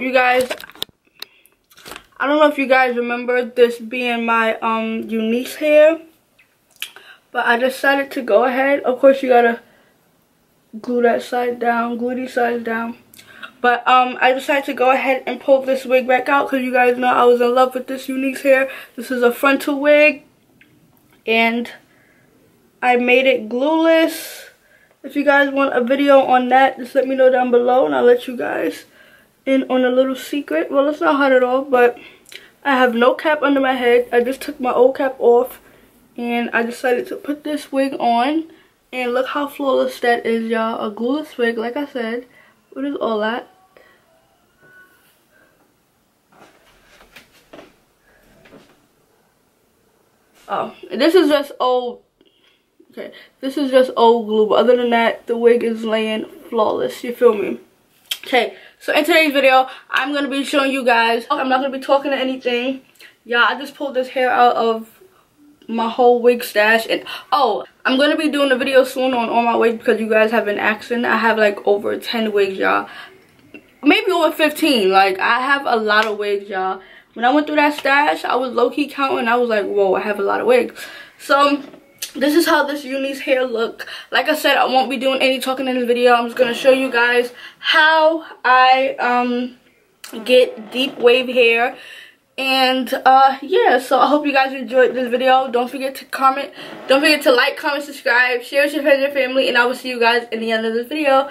you guys, I don't know if you guys remember this being my Unice hair, but I decided to go ahead. Of course, you gotta glue that side down, glue these sides down. But I decided to go ahead and pull this wig back out because you guys know I was in love with this Unice hair. This is a frontal wig, and I made it glueless. If you guys want a video on that, just let me know down below and I'll let you guys in on a little secret. Well, it's not hot at all, but I have no cap under my head. I just took my old cap off and I decided to put this wig on. And look how flawless that is, y'all. A glueless wig, like I said. What is all that? Oh, this is just old. Okay, this is just old glue, but other than that, the wig is laying flawless. You feel me? Okay, so in today's video, I'm going to be showing you guys. I'm not going to be talking to anything. Yeah, I just pulled this hair out of my whole wig stash. And oh, I'm going to be doing a video soon on all my wigs because you guys have been asking. I have like over 10 wigs, y'all. Maybe over 15. Like, I have a lot of wigs, y'all. When I went through that stash, I was low-key counting. I was like, whoa, I have a lot of wigs. So this is how this Unice hair look. Like I said, I won't be doing any talking in this video. I'm just gonna show you guys how I get deep wave hair. And yeah, so I hope you guys enjoyed this video. Don't forget to comment, don't forget to like, comment, subscribe, share with your friends and family, and I will see you guys in the end of this video.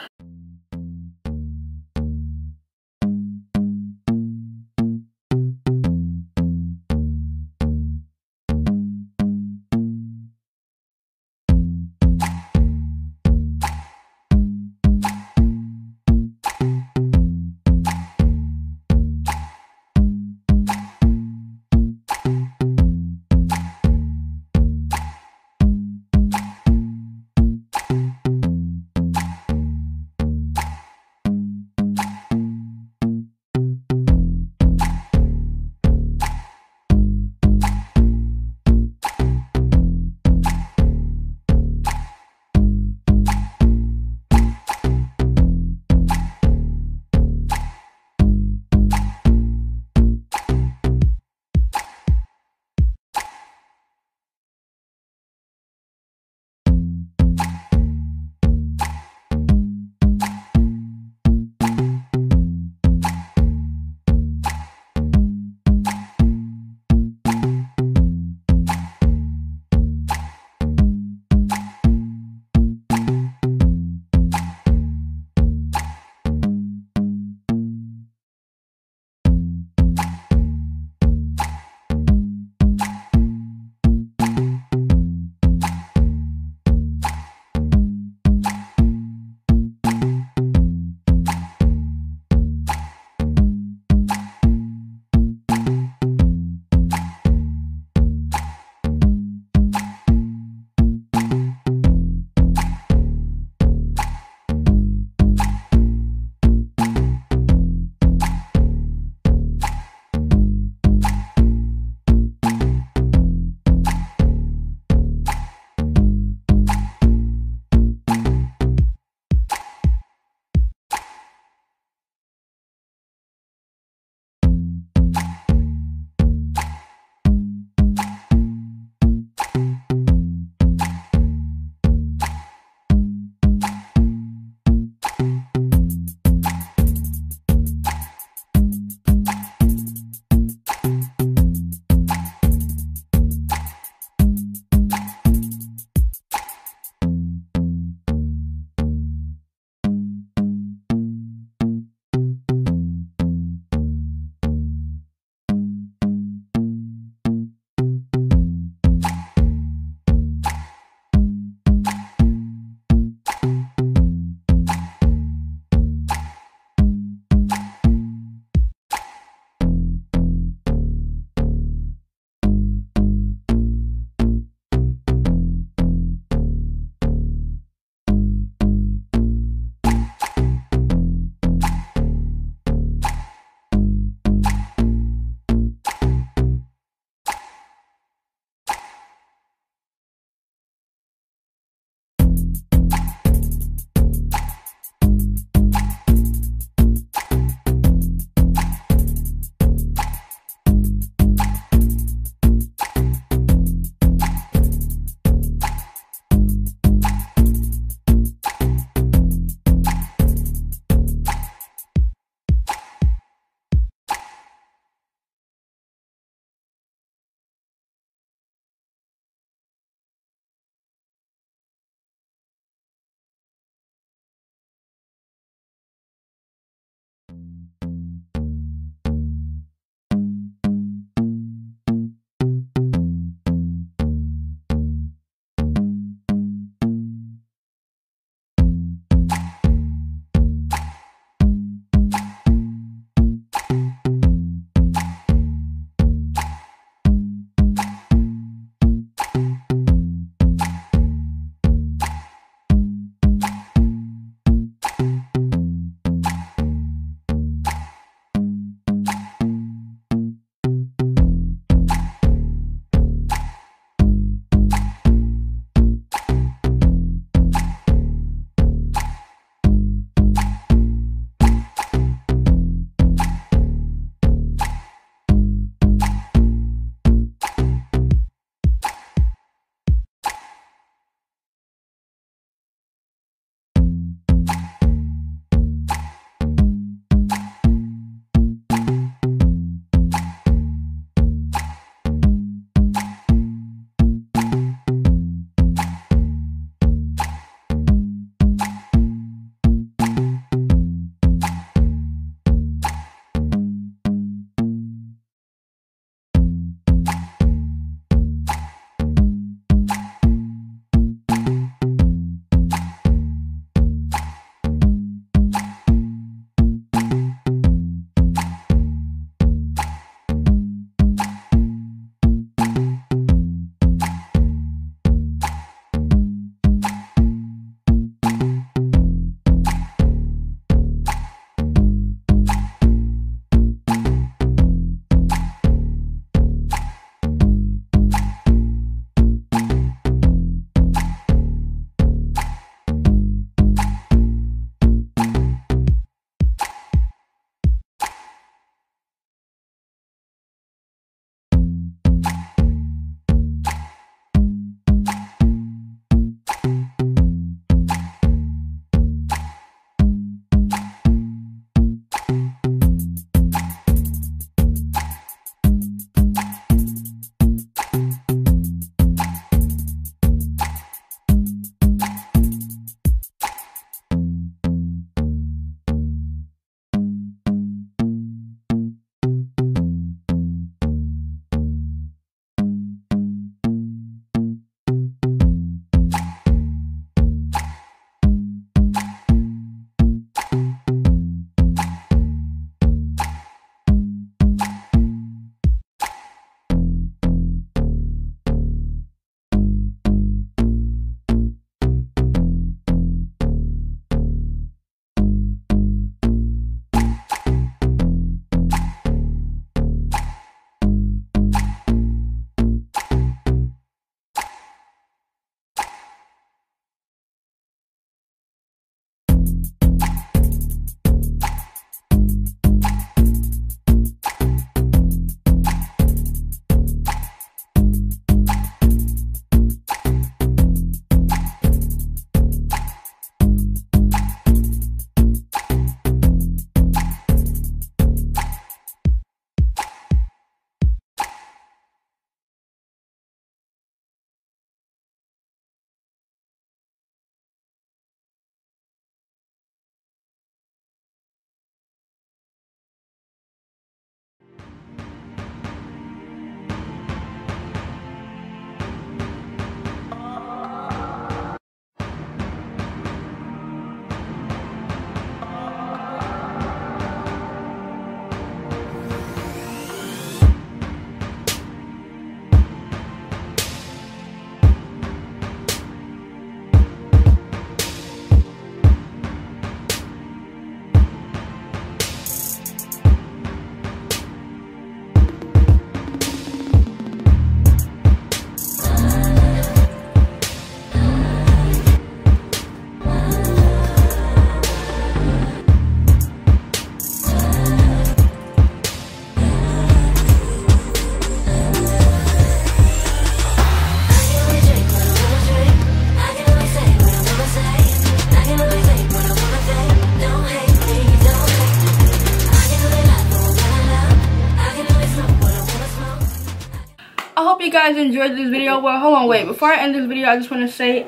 guys enjoyed this video. Well, hold on, wait. Before I end this video, I just want to say,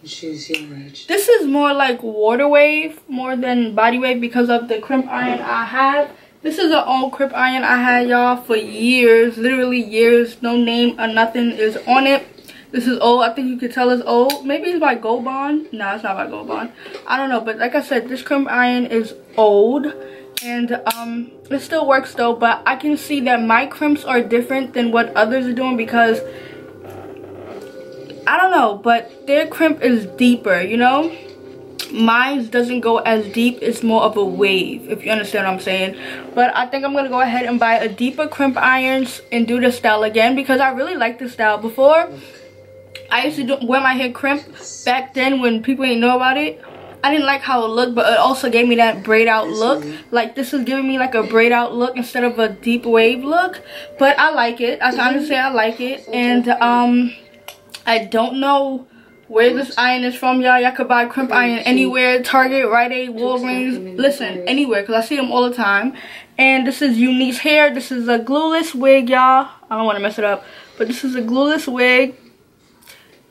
this is more like water wave more than body wave because of the crimp iron I have. This is an old crimp iron I had, y'all, for years, literally years. No name or nothing is on it. This is old. I think you could tell it's old. Maybe it's by Gold Bond. No, it's not by Gold Bond. I don't know, but like I said, this crimp iron is old, and it still works though. But I can see that my crimps are different than what others are doing because I don't know, but their crimp is deeper, you know. Mine doesn't go as deep. It's more of a wave, if you understand what I'm saying. But I think I'm gonna go ahead and buy a deeper crimp irons and do this style again because I really like this style. Before, I used to wear my hair crimp back then when people didn't know about it. I didn't like how it looked, but it also gave me that braid out look. Like, this is giving me like a braid out look instead of a deep wave look. But I like it. I can honestly say I like it. And I don't know where this iron is from, y'all. Y'all could buy crimp iron anywhere. Target, Rite Aid, Walgreens. Listen, anywhere, because I see them all the time. And this is Unice hair. This is a glueless wig, y'all. I don't want to mess it up, but this is a glueless wig.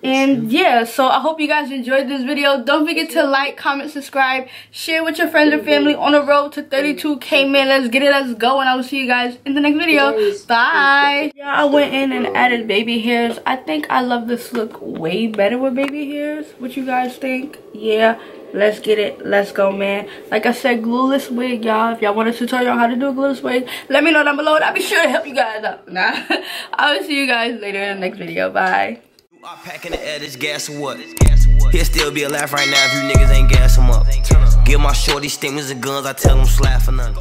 And yeah, so I hope you guys enjoyed this video. Don't forget to like, comment, subscribe, share with your friends and family. On the road to 32K, man. Let's get it, let's go, and I will see you guys in the next video. Bye. Yeah, I went in and added baby hairs. I think I love this look way better with baby hairs. What you guys think? Yeah, let's get it, let's go, man. Like I said, glueless wig, y'all. If y'all want a tutorial on how to do a glueless wig, let me know down below and I'll be sure to help you guys out. Nah, I will see you guys later in the next video. Bye. I'm packing the air, this gas or what? He'll still be alive right now if you niggas ain't gas him up. Give my shorty stingers and guns, I tell them slap for none.